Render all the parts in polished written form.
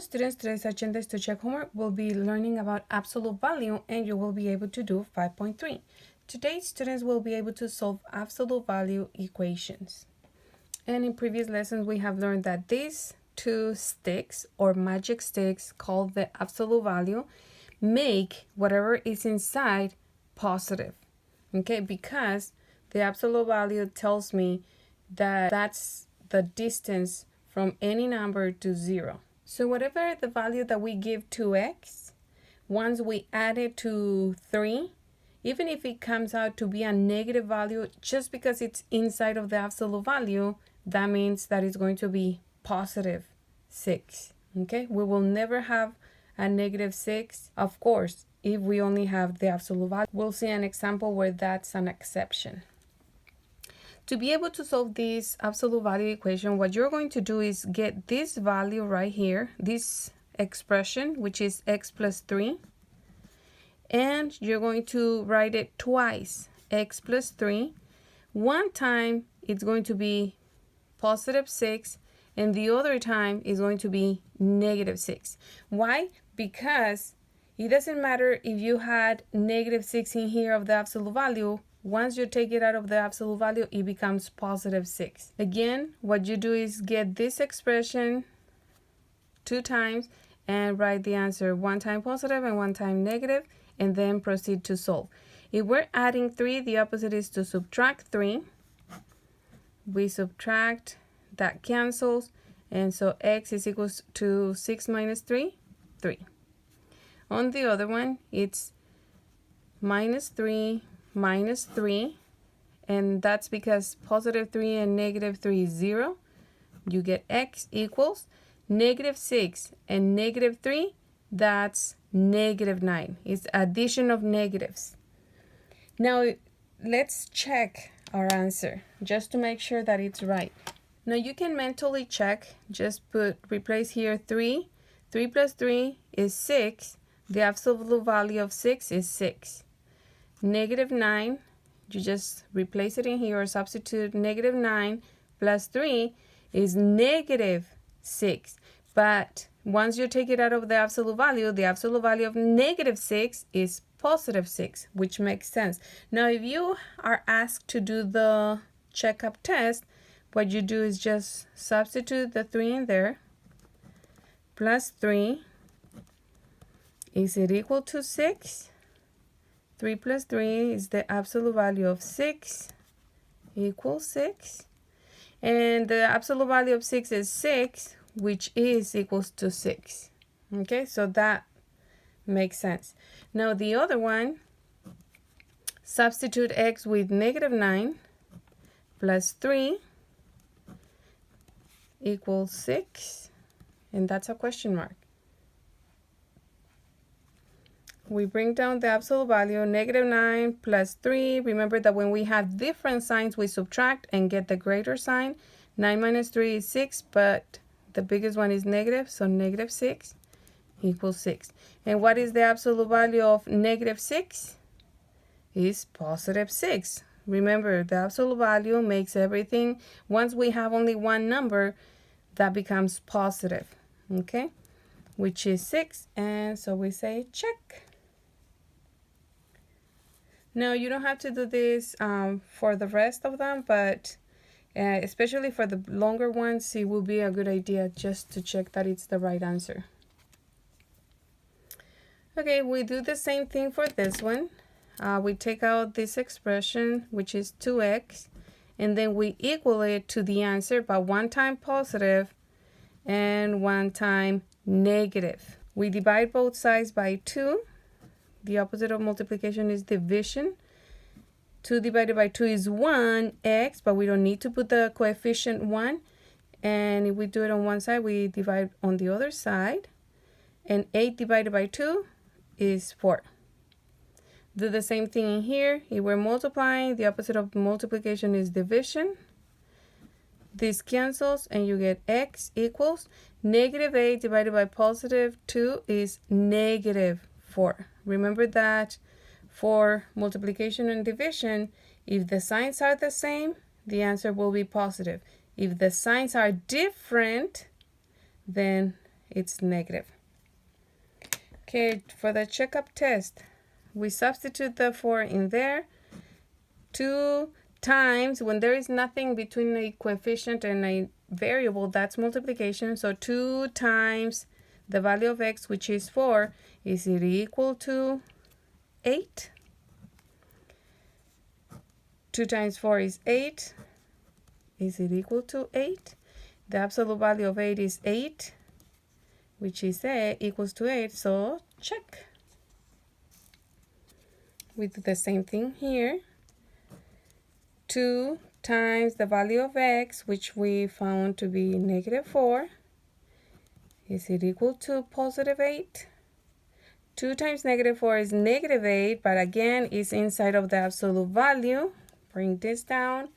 students, today's agenda is to check homework. We'll be learning about absolute value and you will be able to do 5.3. Today, students will be able to solve absolute value equations. And in previous lessons, we have learned that these two sticks or magic sticks called the absolute value make whatever is inside positive. Okay, because the absolute value tells me that that's the distance from any number to 0. So whatever the value that we give to x, once we add it to 3, even if it comes out to be a negative value, just because it's inside of the absolute value, that means that it's going to be positive 6. Okay, we will never have a negative 6, of course, if we only have the absolute value. We'll see an example where that's an exception. To be able to solve this absolute value equation, what you're going to do is get this value right here, this expression, which is x plus 3, and you're going to write it twice, x plus 3. One time it's going to be positive 6, and the other time is going to be negative 6. Why? Because it doesn't matter if you had negative 6 in here of the absolute value. Once you take it out of the absolute value, it becomes positive 6. Again, what you do is get this expression 2 times and write the answer 1 time positive and 1 time negative, and then proceed to solve. If we're adding 3, the opposite is to subtract 3. We subtract, that cancels, and so x is equals to 6 minus 3, 3. On the other one, it's minus 3 minus 3, and that's because positive 3 and negative 3 is 0. You get x equals negative 6 and negative 3, that's negative 9. It's addition of negatives. Now let's check our answer just to make sure that it's right. Now you can mentally check, just replace here 3. 3 plus 3 is 6. The absolute value of 6 is 6. Negative 9, you just replace it in here or substitute. Negative 9 plus 3 is negative 6. But once you take it out of the absolute value of negative 6 is positive 6, which makes sense. Now, if you are asked to do the checkup test, what you do is just substitute the 3 in there. Plus 3, is it equal to 6? 3 plus 3 is the absolute value of 6 equals 6. And the absolute value of 6 is 6, which is equals to 6. Okay, so that makes sense. Now the other one, substitute x with negative 9 plus 3 equals 6. And that's a question mark. We bring down the absolute value, negative 9 plus 3. Remember that when we have different signs, we subtract and get the greater sign. 9 minus 3 is 6, but the biggest one is negative, so negative 6 equals 6. And what is the absolute value of negative 6? Is positive 6. Remember, the absolute value makes everything, once we have only one number, that becomes positive, okay? Which is 6, and so we say check. Now, you don't have to do this for the rest of them, but especially for the longer ones, it will be a good idea just to check that it's the right answer. Okay, we do the same thing for this one. We take out this expression, which is 2x, and then we equal it to the answer by 1 time positive and 1 time negative. We divide both sides by 2. The opposite of multiplication is division. 2 divided by 2 is 1x, but we don't need to put the coefficient 1. And if we do it on one side, we divide on the other side. And 8 divided by 2 is 4. Do the same thing in here. If we're multiplying, the opposite of multiplication is division. This cancels, and you get x equals negative 8 divided by positive 2 is negative 4. Remember that for multiplication and division, if the signs are the same, the answer will be positive. If the signs are different, then it's negative. Okay, for the checkup test, we substitute the 4 in there. 2 times, when there is nothing between a coefficient and a variable, that's multiplication. So 2 times the value of x, which is 4, is it equal to 8? 2 times 4 is 8. Is it equal to 8? The absolute value of 8 is 8, which is a equals to 8, so check. We do the same thing here. 2 times the value of x, which we found to be negative 4. Is it equal to positive 8? 2 times negative 4 is negative 8, but again, it's inside of the absolute value. Bring this down.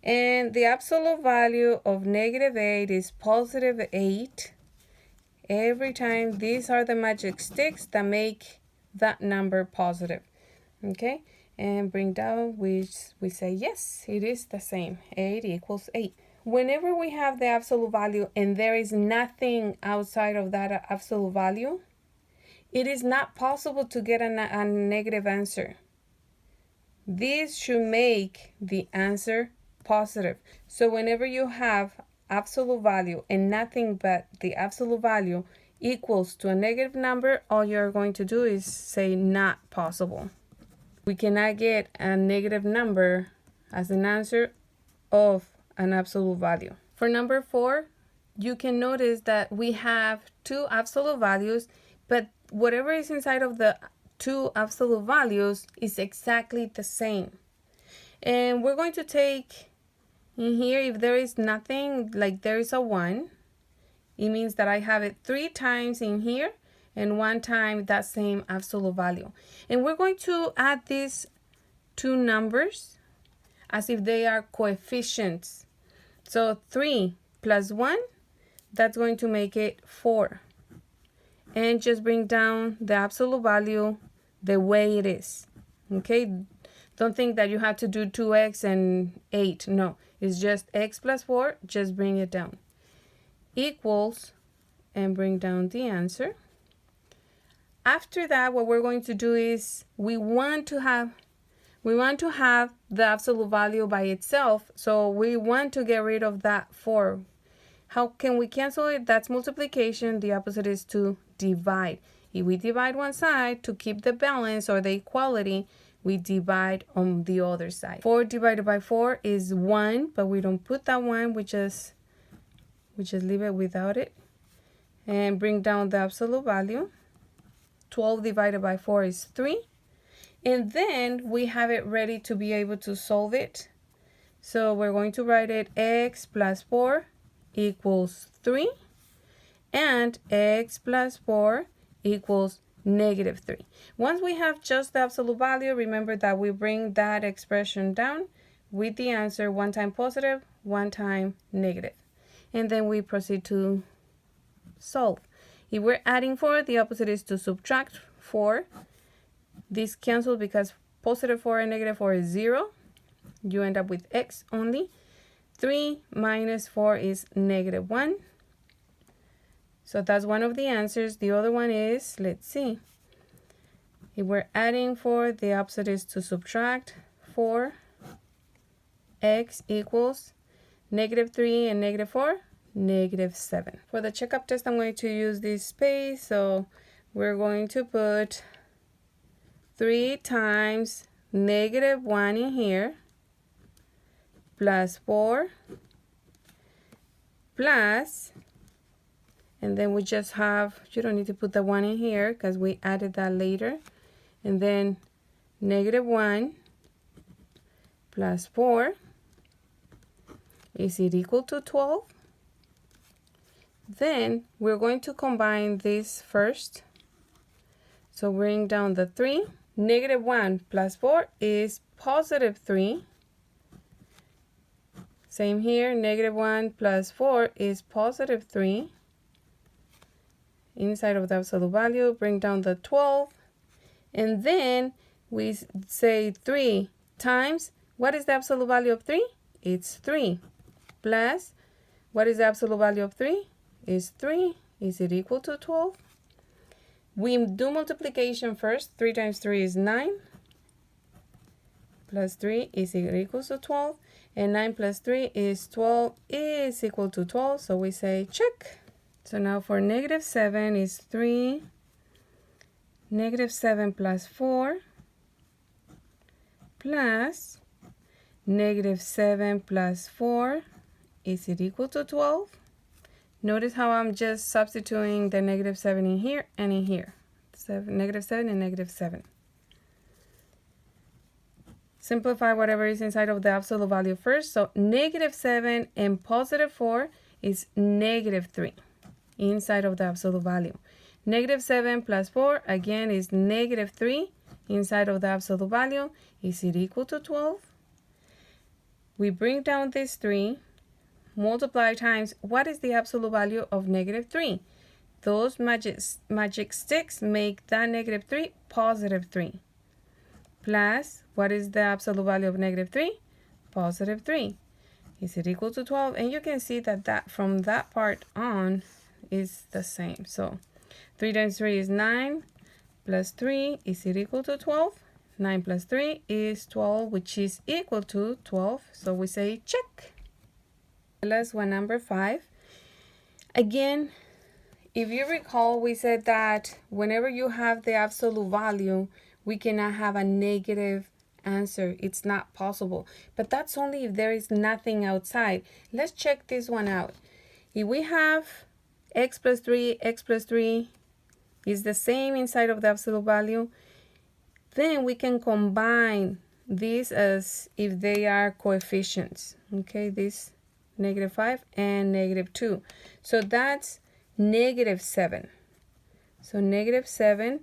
And the absolute value of negative 8 is positive 8. Every time, these are the magic sticks that make that number positive. Okay? And bring down, which we say, yes, it is the same. 8 equals 8. Whenever we have the absolute value and there is nothing outside of that absolute value, it is not possible to get a negative answer. This should make the answer positive. So whenever you have absolute value and nothing but the absolute value equals to a negative number, all you're going to do is say not possible. We cannot get a negative number as an answer of an absolute value. For number 4, you can notice that we have 2 absolute values, but whatever is inside of the 2 absolute values is exactly the same. And we're going to take in here, if there is nothing, like there is a 1, it means that I have it 3 times in here and 1 time that same absolute value. And we're going to add these 2 numbers as if they are coefficients. So 3 plus 1, that's going to make it 4. And just bring down the absolute value the way it is. Okay? Don't think that you have to do 2x and 8. No, it's just x plus 4. Just bring it down. Equals, and bring down the answer. After that, what we're going to do is we want to have the absolute value by itself. So we want to get rid of that 4. How can we cancel it? That's multiplication. The opposite is to divide. If we divide one side to keep the balance or the equality, we divide on the other side. 4 divided by 4 is 1, but we don't put that 1. We just leave it without it. And bring down the absolute value. 12 divided by 4 is 3. And then we have it ready to be able to solve it. So we're going to write it x plus 4 equals 3. And x plus 4 equals negative 3. Once we have just the absolute value, remember that we bring that expression down with the answer 1 time positive, 1 time negative. And then we proceed to solve. If we're adding 4, the opposite is to subtract 4. This cancels because positive 4 and negative 4 is 0. You end up with x only. 3 minus 4 is negative 1. So that's one of the answers. The other one is, let's see. If we're adding 4, the opposite is to subtract 4. X equals negative 3 and negative 4, negative 7. For the checkup test, I'm going to use this space. So we're going to put 3 times negative 1 in here, plus 4, plus, and then we just have, you don't need to put the 1 in here because we added that later. And then negative 1 plus 4, is it equal to 12? Then we're going to combine this first. So bring down the 3. Negative 1 plus 4 is positive 3. Same here, negative 1 plus 4 is positive 3. Inside of the absolute value, bring down the 12. And then we say 3 times, what is the absolute value of 3? It's 3. Plus, what is the absolute value of 3? Is 3. Is it equal to 12? We do multiplication first. 3 times 3 is 9. Plus 3 is equal to 12. And 9 plus 3 is 12 is equal to 12. So we say check. So now for negative 7 is 3. Negative 7 plus 4 plus negative 7 plus 4. Is it equal to 12? Notice how I'm just substituting the negative 7 in here and in here. Negative 7 and negative 7. Simplify whatever is inside of the absolute value first. So negative 7 and positive 4 is negative 3 inside of the absolute value. Negative 7 plus 4, again, is negative 3 inside of the absolute value. Is it equal to 12? We bring down this 3, multiply times, what is the absolute value of negative 3? Those magic sticks make that negative 3 positive 3. Plus, what is the absolute value of negative 3? Positive 3. Is it equal to 12? And you can see that from that part on is the same. So 3 times 3 is 9, plus 3, is it equal to 12? 9 plus 3 is 12, which is equal to 12. So we say check. Last one, number 5. Again, if you recall, we said that whenever you have the absolute value, we cannot have a negative answer. It's not possible. But that's only if there is nothing outside. Let's check this one out. If we have x plus 3 is the same inside of the absolute value, then we can combine these as if they are coefficients. Okay, this negative 5 and negative 2. So that's negative 7. So negative 7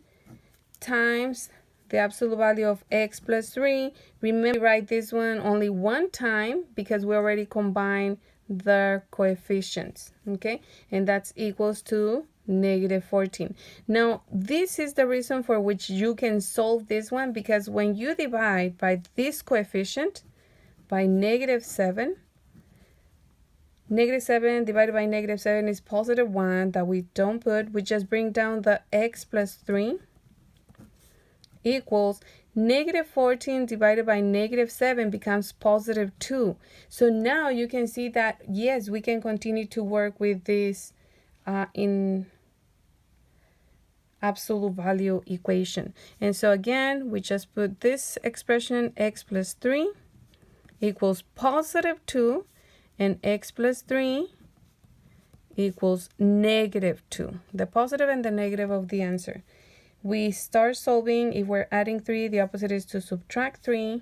times the absolute value of x plus 3. Remember, write this one only one time because we already combined the coefficients. Okay, and that's equals to negative 14. Now, this is the reason for which you can solve this one, because when you divide by this coefficient, by negative 7, negative 7 divided by negative 7 is positive 1 that we don't put. We just bring down the x plus 3 equals negative 14 divided by negative 7 becomes positive 2. So now you can see that, yes, we can continue to work with this in absolute value equation. And so again, we just put this expression, x plus 3 equals positive 2, and x plus 3 equals negative 2. The positive and the negative of the answer. We start solving. If we're adding 3, the opposite is to subtract 3.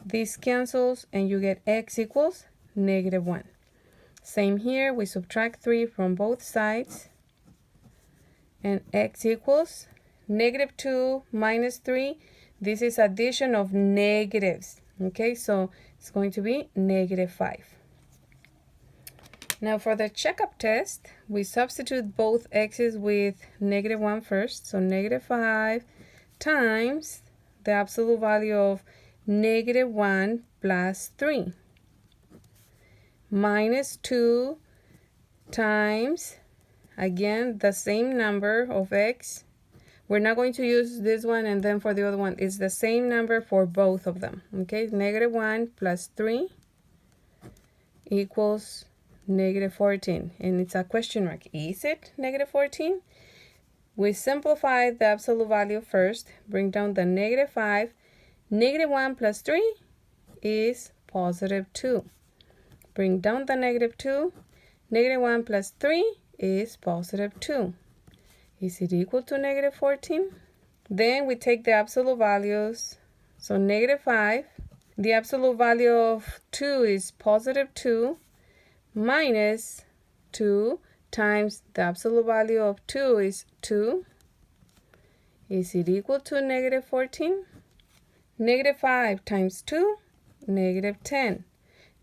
This cancels, and you get x equals negative 1. Same here, we subtract 3 from both sides, and x equals negative 2 minus 3. This is addition of negatives. Okay, so it's going to be negative 5. Now for the checkup test, we substitute both x's with negative 1 first. So negative 5 times the absolute value of negative 1 plus 3 minus 2 times, again, the same number of x. We're not going to use this one, and then for the other one, it's the same number for both of them. Okay, negative 1 plus 3 equals negative 14, and it's a question mark. Is it negative 14? We simplify the absolute value first, bring down the negative 5. Negative 1 plus 3 is positive 2. Bring down the negative 2. Negative 1 plus 3 is positive 2. Is it equal to negative 14? Then we take the absolute values. So negative 5, the absolute value of 2 is positive 2, minus 2 times the absolute value of 2 is 2. Is it equal to negative 14? Negative 5 times 2, negative 10.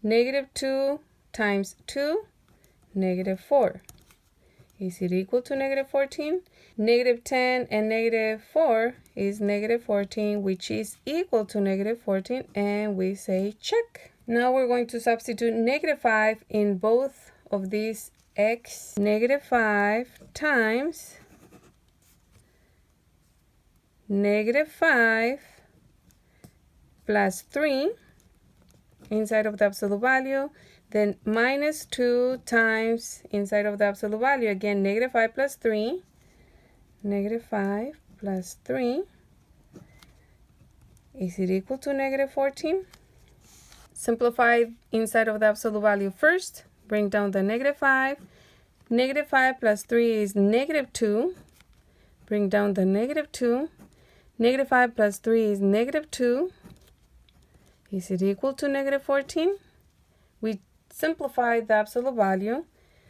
Negative 2 times 2, negative 4. Is it equal to negative 14? Negative 10 and negative 4 is negative 14, which is equal to negative 14, and we say check. Now we're going to substitute negative 5 in both of these x negative 5 times negative 5 plus 3 inside of the absolute value, then minus 2 times inside of the absolute value, again negative 5 plus 3, negative 5 plus 3, is it equal to negative 14? Simplify inside of the absolute value first, bring down the negative 5, negative 5 plus 3 is negative 2, bring down the negative 2, negative 5 plus 3 is negative 2, is it equal to negative 14? We simplified the absolute value,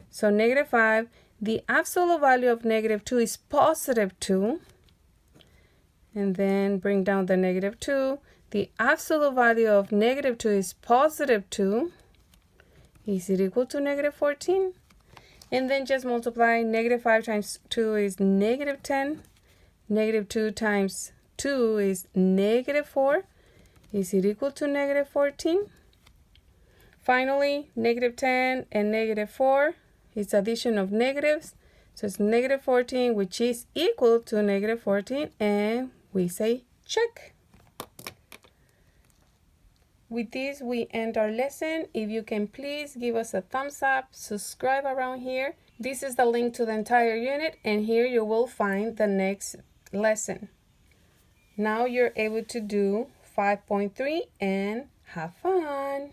so negative 5, the absolute value of negative 2 is positive 2, and then bring down the negative 2, the absolute value of negative 2 is positive 2, is it equal to negative 14? And then just multiply, negative 5 times 2 is negative 10, negative 2 times 2 is negative 4, is it equal to negative 14? Finally, negative 10 and negative 4 is addition of negatives, so it's negative 14, which is equal to negative 14, and we say check. With this, we end our lesson. If you can please give us a thumbs up, subscribe around here. This is the link to the entire unit, and here you will find the next lesson. Now you're able to do 5.3 and have fun.